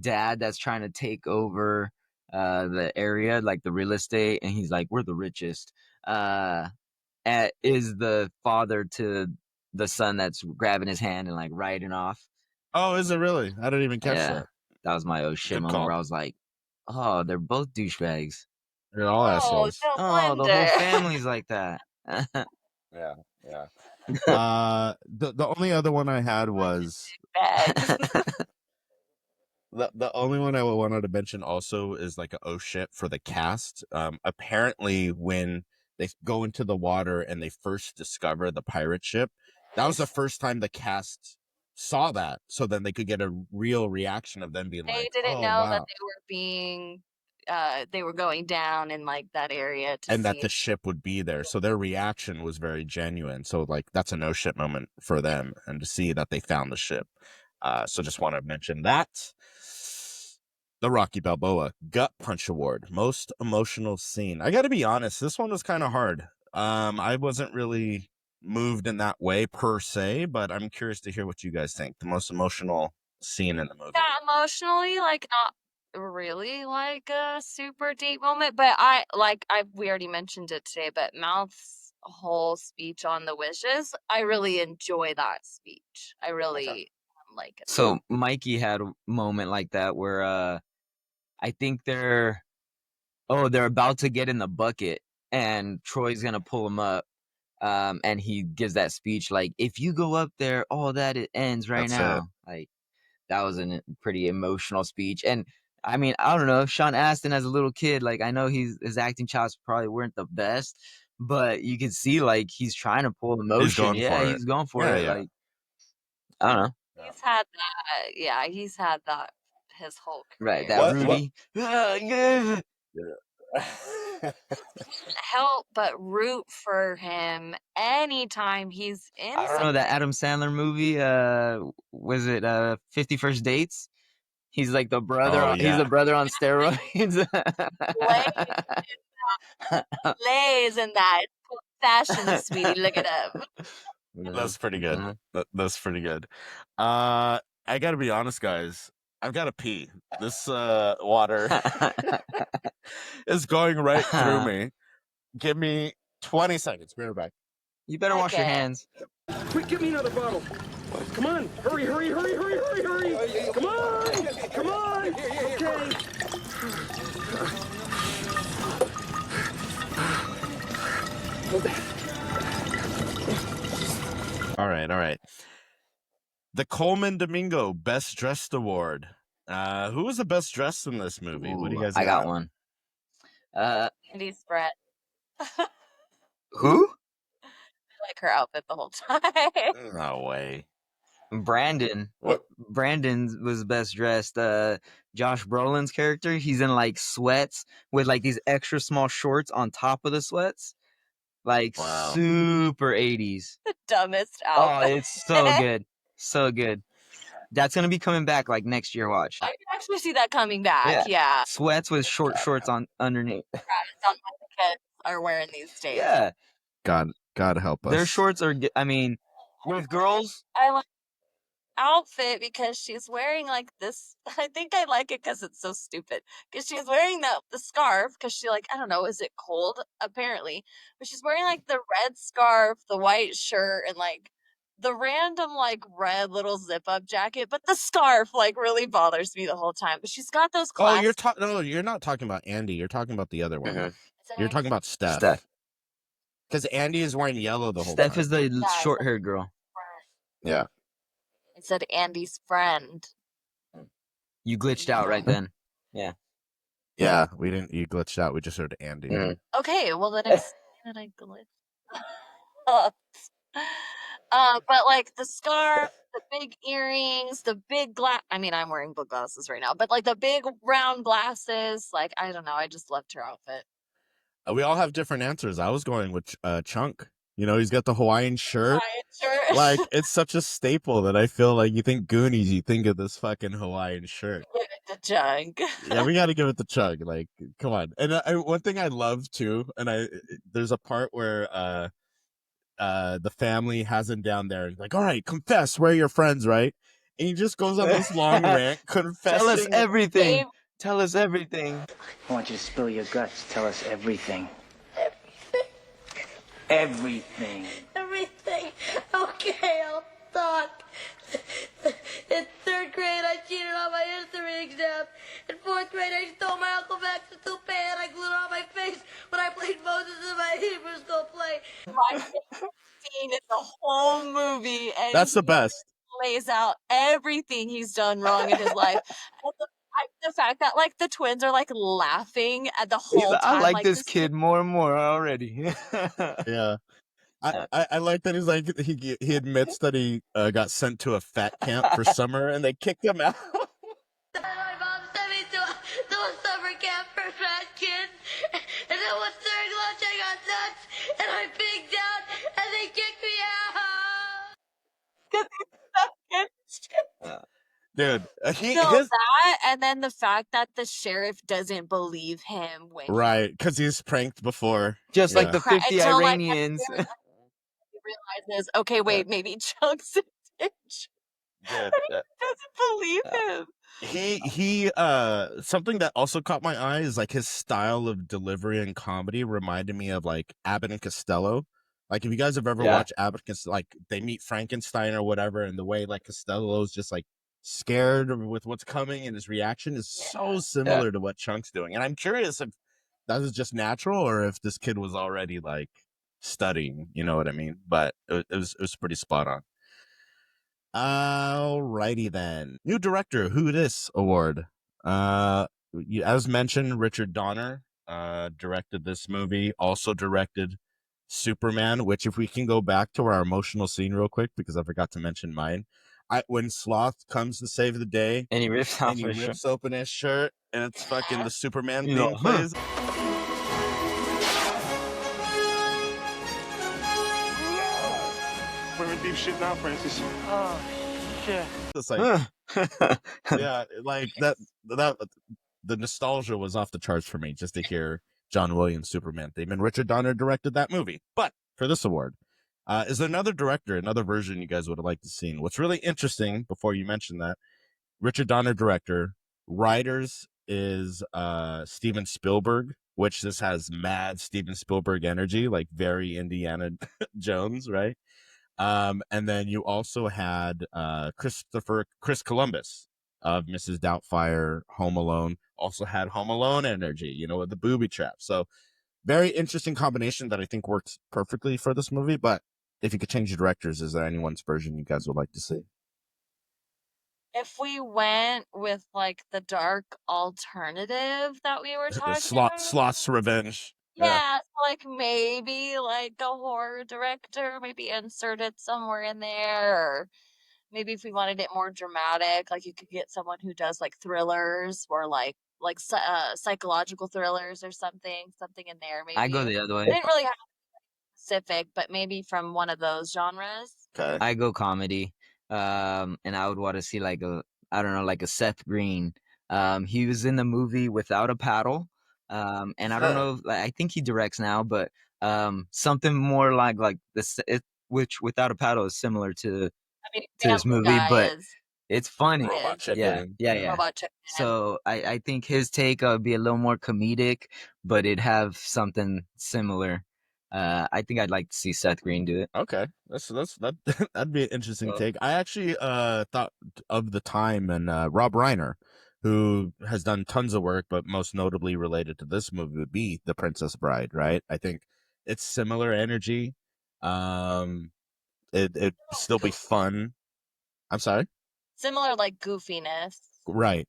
dad that's trying to take over the area, like the real estate, and he's like, we're the richest, is the father to the son that's grabbing his hand and like riding off. Oh, is it really? I didn't even catch that. That was my oh shit Good moment call. where I was like, oh, they're both douchebags. They're all assholes. Oh, the whole family's like that. Yeah. The only other one I had was the only one I wanted to mention also is like a oh shit for the cast. Apparently when they go into the water and they first discover the pirate ship, that was the first time the cast saw that, so then they could get a real reaction of them being they like, didn't oh, know wow, that they were being they were going down in like that area to and see that the ship would be there, so their reaction was very genuine. So like that's a no shit moment for them, and to see that they found the ship. So just want to mention that. The Rocky Balboa Gut Punch Award, most emotional scene. I got to be honest, this one was kind of hard. I wasn't really moved in that way per se, but I'm curious to hear what you guys think. The most emotional scene in the movie. Yeah, emotionally, like not really like a super deep moment, but we already mentioned it today, but Mouth's whole speech on the wishes, I really enjoy that speech. I really like it. So Mikey had a moment like that where I think they're about to get in the bucket and Troy's gonna pull him up. And he gives that speech like, if you go up there, all that it ends right now. Like, that was a pretty emotional speech. And I mean, I don't know, Sean Astin as a little kid, like, I know his acting chops probably weren't the best, but you could see like he's trying to pull emotion. He's going for it. Like, I don't know. He's had that. He's had that his whole career. Right, that Rudy. Help but root for him anytime he's in. I don't know, that Adam Sandler movie. Was it 50 First Dates? He's like the brother. Oh, yeah. He's the brother on steroids. Lays in that fashion, sweetie. Look it up. That's pretty good. That's pretty good. I gotta be honest, guys. I've got to pee. This water is going right through me. Give me 20 seconds. Be right back. You better wash your hands. Quick, give me another bottle. Come on. Hurry. Come on. Okay. All right. The Coleman Domingo Best Dressed Award. Who was the best dressed in this movie? What do you guys got? I got one. Andy Brett. Who? like her outfit the whole time. No way. Brandon What? was best dressed. Josh Brolin's character, he's in like sweats with like these extra small shorts on top of the sweats, like Wow. super 80s. The dumbest Oh, outfit. it's so good, so good. That's gonna be coming back like next year. Watch. I can actually see that coming back. Yeah. Sweats with short shorts on underneath. Sounds like the kids are wearing these days. Yeah, God help us. their shorts are. I mean, with girls, I like outfit because she's wearing like this. I think I like it because it's so stupid. Because she's wearing the scarf because she like I don't know, is it cold? Apparently, but she's wearing like the red scarf, the white shirt, and like the random like red little zip up jacket. But the scarf like really bothers me the whole time. But she's got those Oh, classic. no, you're not talking about Andy. You're talking about the other one. You're talking about Steph. Steph. Because Andy is wearing yellow the whole Steph time. is the short-haired girl. Yeah. It said Andy's friend. You glitched out right then. Yeah, we didn't. You glitched out. We just heard Andy. Okay, well then explain that I glitched. But like the scarf, the big earrings, the big glass. I mean, I'm wearing big glasses right now, but like the big round glasses. Like I don't know. I just loved her outfit. We all have different answers. I was going with Chunk. You know, he's got the Hawaiian shirt. Sure. Like, it's such a staple that I feel like you think Goonies, you think of this fucking Hawaiian shirt. Give it to Jug. Yeah, we got to give it the chug. Like, come on. And one thing I love too, and there's a part where the family has him down there and like, all right, confess, we're your friends, right? And he just goes on this long rant confessing. Tell us everything. Tell us everything. I want you to spill your guts. Tell us everything. Everything. Everything. Okay, I'll talk. In third grade, I cheated on my history exam. In fourth grade, I stole my Uncle Max's toupee and I glued it on my face when I played Moses in my Hebrew school play. My favorite scene in the whole movie, and That's the best. lays out everything he's done wrong in his life. And the fact that like the twins are like laughing at the whole time. I like this kid more and more already. Yeah. I like that he's like he admits that he got sent to a fat camp for summer and they kicked him out. My mom sent me to a summer camp for fat kids. And then one during lunch, I got nuts and I pigged out and they kicked me out. Dude, that and then the fact that the sheriff doesn't believe him when right, because he's pranked before. Just like the 50 until, like, Iranians. he realizes, okay, wait, maybe Chunk's a ditch. Yeah, Doesn't believe him. he something that also caught my eye is like his style of delivery and comedy reminded me of like Abbott and Costello. Like if you guys have ever watched Abbott and Costello, like they meet Frankenstein or whatever, and the way like Costello's just like scared with what's coming and his reaction is so similar to what Chunk's doing. And I'm curious if that was just natural or if this kid was already like studying, you know what I mean? But it was pretty spot on. Alrighty then. New director, Who Dis Award. As mentioned, Richard Donner directed this movie, also directed Superman, which if we can go back to our emotional scene real quick, because I forgot to mention mine. When Sloth comes to save the day, And he rips open his shirt, and it's fucking the Superman You theme know, plays. We're in deep shit now, Francis. Oh, shit. It's like, yeah, like that. The nostalgia was off the charts for me just to hear John Williams' Superman theme, and Richard Donner directed that movie. But for this award, is there another director, another version you guys would have liked to see? What's really interesting, before you mention that, Richard Donner director, writers is Steven Spielberg, which this has mad Steven Spielberg energy, like very Indiana Jones, right? And then you also had Chris Columbus of Mrs. Doubtfire, Home Alone, also had Home Alone energy, you know, with the booby trap. So very interesting combination that I think works perfectly for this movie. But if you could change the directors, is there anyone's version you guys would like to see? If we went with like the dark alternative that we were talking about, Sloth's Revenge. Yeah, so like maybe like a horror director, maybe insert it somewhere in there, or maybe if we wanted it more dramatic, like you could get someone who does like thrillers or psychological thrillers or something in there. I go Maybe the other I way. didn't really have specific, but maybe from one of those genres. Okay. I go comedy. And I would want to see like I don't know, like a Seth Green. He was in the movie Without a Paddle. And I don't know, I think he directs now, but something more like this, which Without a Paddle is similar to I mean, this Family movie, Guy but is it's funny. Robot is Yeah, chicken. yeah. Robot Chicken. So I think his take would be a little more comedic, but it'd have something similar. I think I'd like to see Seth Green do it. Okay, that that'd be an interesting Well- take. I actually thought of the time and Rob Reiner, who has done tons of work, but most notably related to this movie would be The Princess Bride, right? I think it's similar energy. It'd still be fun. I'm sorry. Similar like goofiness. Right.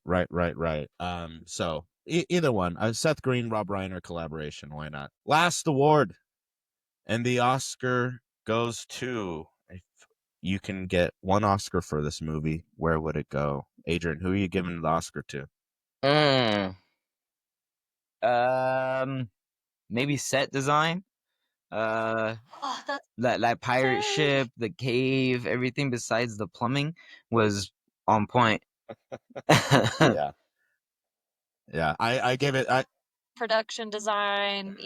So either one, Seth Green, Rob Reiner collaboration. Why not? Last award, and the Oscar goes to. If you can get one Oscar for this movie, where would it go? Adrian, who are you giving the Oscar to? Maybe set design. Oh, that's That pirate good. ship, the cave, everything besides the plumbing was on point. Yeah. I gave it. Production design,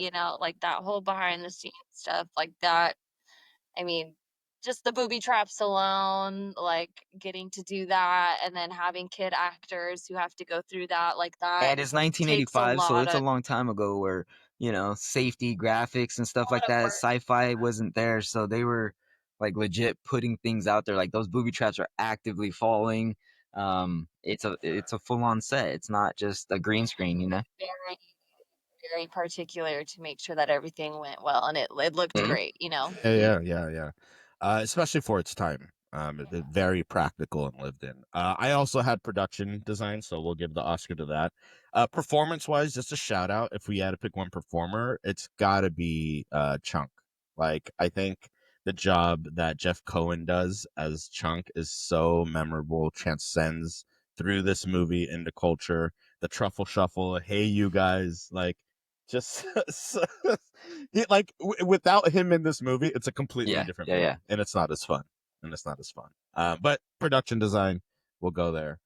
like that whole behind the scenes stuff like that. I mean, just the booby traps alone, like getting to do that and then having kid actors who have to go through that like that And it's takes a 1985, so lot it's a of long time ago where, safety graphics and stuff like that, work. sci-fi wasn't there, so they were like legit putting things out there. Like those booby traps are actively falling. It's a full-on set. It's not just a green screen, Very, very particular to make sure that everything went well and it looked Mhm. great, Yeah. Especially for its time. Very practical and lived in. I also had production design, so we'll give the Oscar to that. Performance-wise, just a shout out. If we had to pick one performer, it's got to be Chunk. Like, I think the job that Jeff Cohen does as Chunk is so memorable, transcends through this movie into culture. The truffle shuffle, hey you guys, like just without him in this movie, it's a completely different movie, and it's not as fun. But production design will go there.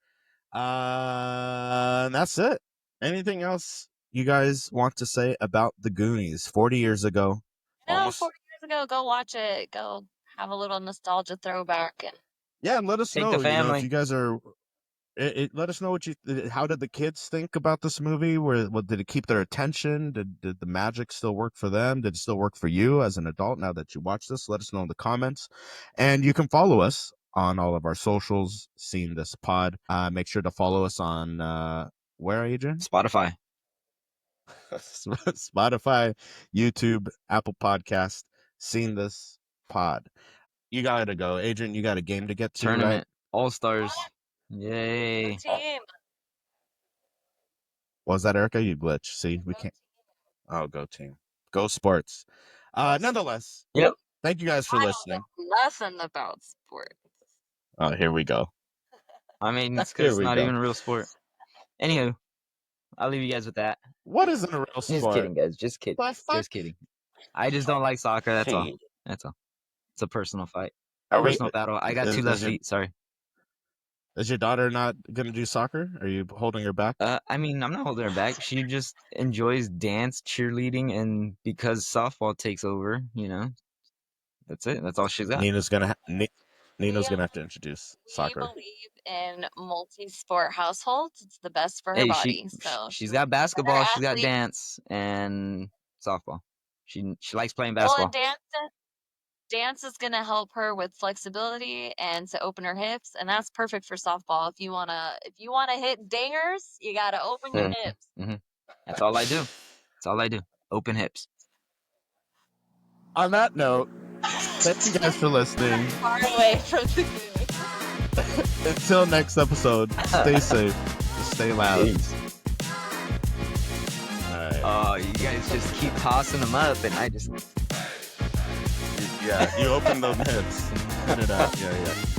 And that's it. Anything else you guys want to say about the Goonies? 40 years ago. 40 years ago, go watch it. Go have a little nostalgia throwback. Yeah, and let us Take know. the family. If you guys are. Let us know how did the kids think about this movie? Did it keep their attention? Did the magic still work for them? Did it still work for you as an adult now that you watch this? Let us know in the comments. And you can follow us on all of our socials, Seen This Pod. Make sure to follow us on where, Adrian? Spotify. Spotify, YouTube, Apple Podcast, Seen This Pod. You gotta go. Adrian, you got a game to get to, Tournament. right? All-Stars. Yay. Team. Was that Erica? You glitch. See, we can't. Oh, go team. Go sports. Nonetheless, Yep. thank you guys for listening. Nothing about sports. Oh, here we go. I mean, it's Here because it's we not go. even a real sport. Anywho, I'll leave you guys with that. What isn't a real sport? Just kidding, guys. Just kidding. The fuck? Just kidding. I just don't like soccer. That's all. Hey, That's all. It's a personal fight. are we- Personal battle. I got is- two is left your- feet. Sorry. Is your daughter not gonna do soccer? Are you holding her back? I mean, I'm not holding her back. She just enjoys dance, cheerleading, and because softball takes over, that's it. That's all she's got. Nina's gonna have to introduce We soccer. believe in multi-sport households. It's the best for her Hey, body. So she's got basketball, she's got athlete. dance, and softball. She likes playing Well, basketball. and dance is gonna help her with flexibility and to open her hips, and that's perfect for softball. If you wanna hit dingers, you gotta open your hips. That's all I do. That's all I do. Open hips. On that note, thank you guys for listening. Far away from the good. Until next episode, stay safe, stay loud. Peace. All right. Oh, you guys just keep tossing them up, and I just. Yeah, you open them heads. Put it out. Yeah, yeah.